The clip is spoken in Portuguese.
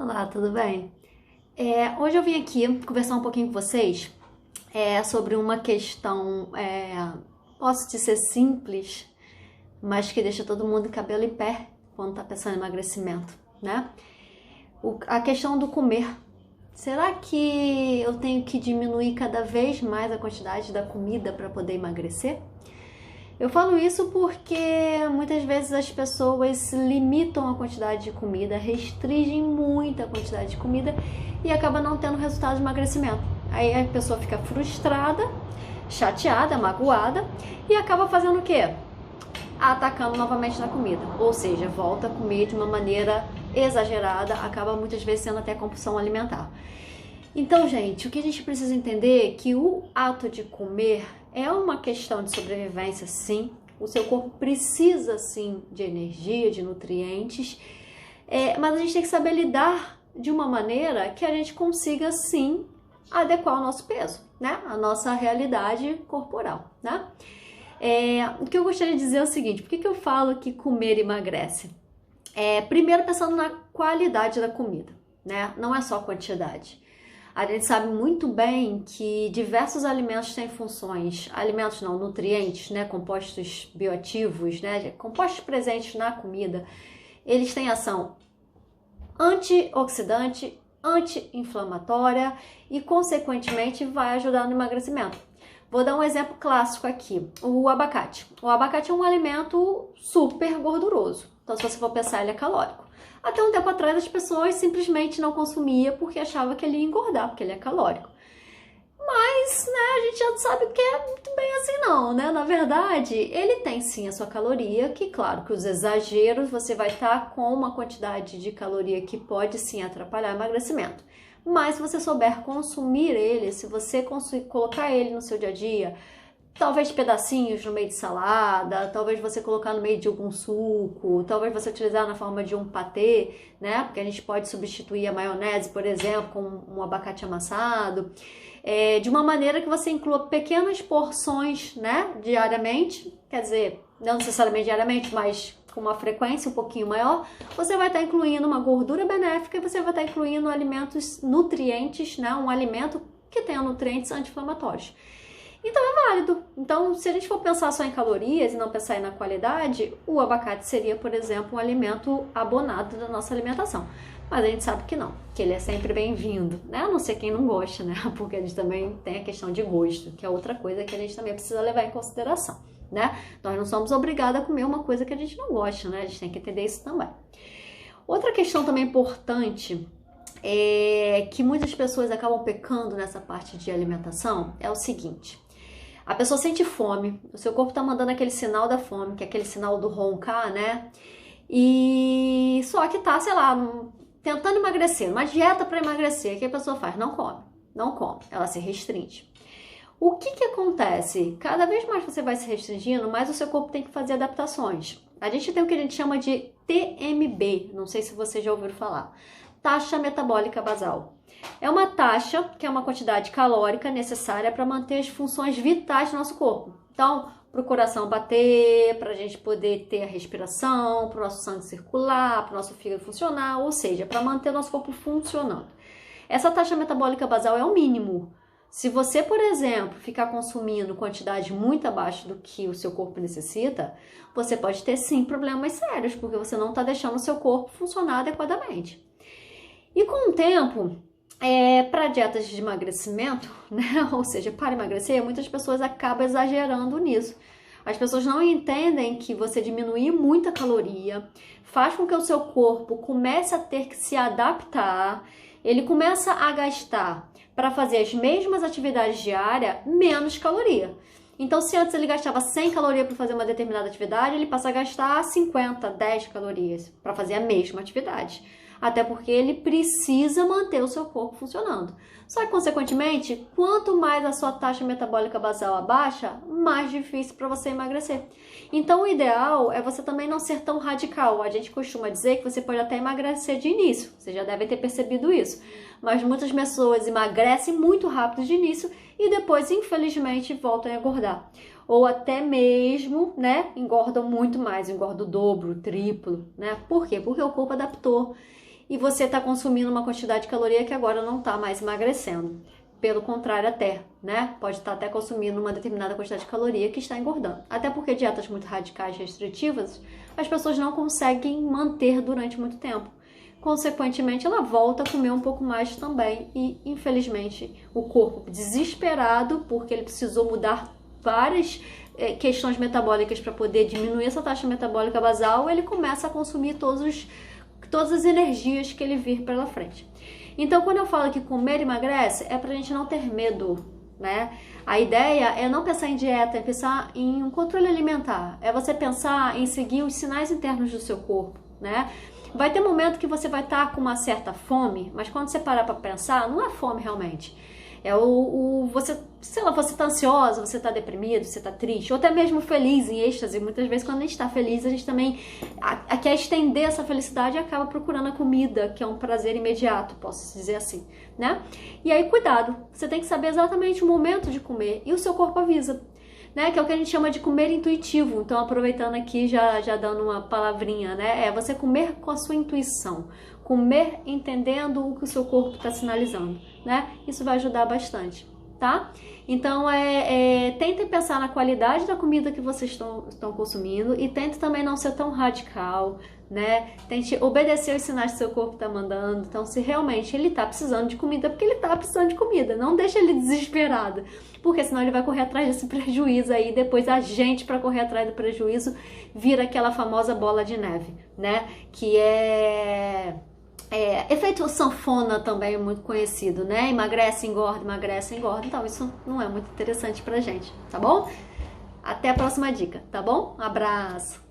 Olá, tudo bem? Hoje eu vim aqui conversar um pouquinho com vocês sobre uma questão, posso dizer simples, mas que deixa todo mundo de cabelo em pé quando tá pensando em emagrecimento, né? A questão do comer. Será que eu tenho que diminuir cada vez mais a quantidade da comida para poder emagrecer? Eu falo isso porque muitas vezes as pessoas limitam a quantidade de comida, restringem muito a quantidade de comida e acaba não tendo resultado de emagrecimento. Aí a pessoa fica frustrada, chateada, magoada e acaba fazendo o quê? Atacando novamente na comida. Ou seja, volta a comer de uma maneira exagerada, acaba muitas vezes sendo até compulsão alimentar. Então, gente, o que a gente precisa entender é que o ato de comer é uma questão de sobrevivência, sim. O seu corpo precisa, sim, de energia, de nutrientes, mas a gente tem que saber lidar de uma maneira que a gente consiga, sim, adequar o nosso peso, né? A nossa realidade corporal, né? O que eu gostaria de dizer é o seguinte, por que eu falo que comer emagrece? Primeiro, pensando na qualidade da comida, né? Não é só quantidade. A gente sabe muito bem que diversos alimentos têm funções, nutrientes, né, compostos bioativos, né, compostos presentes na comida, eles têm ação antioxidante, anti-inflamatória e, consequentemente, vai ajudar no emagrecimento. Vou dar um exemplo clássico aqui, o abacate. O abacate é um alimento super gorduroso, então se você for pensar, ele é calórico. Até um tempo atrás as pessoas simplesmente não consumiam porque achavam que ele ia engordar, porque ele é calórico. Mas, né, a gente já sabe que é muito bem assim não, né? Na verdade, ele tem sim a sua caloria, que claro que os exageros você vai estar com uma quantidade de caloria que pode sim atrapalhar o emagrecimento. Mas se você souber consumir ele, se você colocar ele no seu dia a dia, talvez pedacinhos no meio de salada, talvez você colocar no meio de algum suco, talvez você utilizar na forma de um patê, né? Porque a gente pode substituir a maionese, por exemplo, com um abacate amassado. De uma maneira que você inclua pequenas porções, né? Diariamente, quer dizer, não necessariamente diariamente, mas com uma frequência um pouquinho maior, você vai estar incluindo uma gordura benéfica e você vai estar incluindo alimentos nutrientes, né? Um alimento que tenha nutrientes anti-inflamatórios. Então é válido. Então, se a gente for pensar só em calorias e não pensar na qualidade, o abacate seria, por exemplo, um alimento abonado da nossa alimentação. Mas a gente sabe que não, que ele é sempre bem-vindo, né? A não ser quem não gosta, né? Porque a gente também tem a questão de gosto, que é outra coisa que a gente também precisa levar em consideração, né? Nós não somos obrigados a comer uma coisa que a gente não gosta, né? A gente tem que entender isso também. Outra questão também importante que muitas pessoas acabam pecando nessa parte de alimentação é o seguinte: a pessoa sente fome, o seu corpo tá mandando aquele sinal da fome, que é aquele sinal do roncar, né? E só que tá, sei lá, tentando emagrecer, uma dieta para emagrecer, o que a pessoa faz? Não come, não come, ela se restringe. O que acontece? Cada vez mais você vai se restringindo, mais o seu corpo tem que fazer adaptações. A gente tem o que a gente chama de TMB, não sei se você já ouviu falar. Taxa metabólica basal. É uma taxa que é uma quantidade calórica necessária para manter as funções vitais do nosso corpo. Então, para o coração bater, para a gente poder ter a respiração, para o nosso sangue circular, para o nosso fígado funcionar, ou seja, para manter o nosso corpo funcionando. Essa taxa metabólica basal é o mínimo. Se você, por exemplo, ficar consumindo quantidade muito abaixo do que o seu corpo necessita, você pode ter sim problemas sérios, porque você não está deixando o seu corpo funcionar adequadamente. E com o tempo, para dietas de emagrecimento, né? Ou seja, para emagrecer, muitas pessoas acabam exagerando nisso. As pessoas não entendem que você diminuir muita caloria faz com que o seu corpo comece a ter que se adaptar, ele começa a gastar para fazer as mesmas atividades diárias menos caloria. Então, se antes ele gastava 100 calorias para fazer uma determinada atividade, ele passa a gastar 50, 10 calorias para fazer a mesma atividade. Até porque ele precisa manter o seu corpo funcionando. Só que, consequentemente, quanto mais a sua taxa metabólica basal abaixa, mais difícil para você emagrecer. Então, o ideal é você também não ser tão radical. A gente costuma dizer que você pode até emagrecer de início. Você já deve ter percebido isso. Mas muitas pessoas emagrecem muito rápido de início e depois, infelizmente, voltam a engordar. Ou até mesmo, né, engordam muito mais, engordam o dobro, o triplo, né? Por quê? Porque o corpo adaptou. e você está consumindo uma quantidade de caloria que agora não está mais emagrecendo. Pelo contrário até, né? Pode estar até consumindo uma determinada quantidade de caloria que está engordando. Até porque dietas muito radicais e restritivas, as pessoas não conseguem manter durante muito tempo. Consequentemente, ela volta a comer um pouco mais também e, infelizmente, o corpo desesperado, porque ele precisou mudar várias questões metabólicas para poder diminuir essa taxa metabólica basal, ele começa a consumir todas as energias que ele vir pela frente. Então, quando eu falo que comer emagrece, é pra gente não ter medo, né? A ideia é não pensar em dieta, é pensar em um controle alimentar. É você pensar em seguir os sinais internos do seu corpo, né? Vai ter momento que você vai estar com uma certa fome, mas quando você parar pra pensar, não é fome realmente. É você, sei lá, você tá ansiosa, você tá deprimido, você tá triste, ou até mesmo feliz, em êxtase. Muitas vezes quando a gente tá feliz, a gente também quer estender essa felicidade e acaba procurando a comida, que é um prazer imediato, posso dizer assim, né? E aí, cuidado, você tem que saber exatamente o momento de comer e o seu corpo avisa, né? Que é o que a gente chama de comer intuitivo. Então, aproveitando aqui, já dando uma palavrinha, né? É você comer com a sua intuição. Comer entendendo o que o seu corpo está sinalizando, né? Isso vai ajudar bastante, tá? Então, tentem pensar na qualidade da comida que vocês estão consumindo e tente também não ser tão radical, né? Tente obedecer os sinais que seu corpo está mandando. Então, se realmente ele está precisando de comida, porque ele está precisando de comida, não deixa ele desesperado, porque senão ele vai correr atrás desse prejuízo aí, depois a gente, para correr atrás do prejuízo, vira aquela famosa bola de neve, né? Que efeito sanfona também é muito conhecido, né? Emagrece, engorda, emagrece, engorda. Então, isso não é muito interessante pra gente, tá bom? Até a próxima dica, tá bom? Um abraço!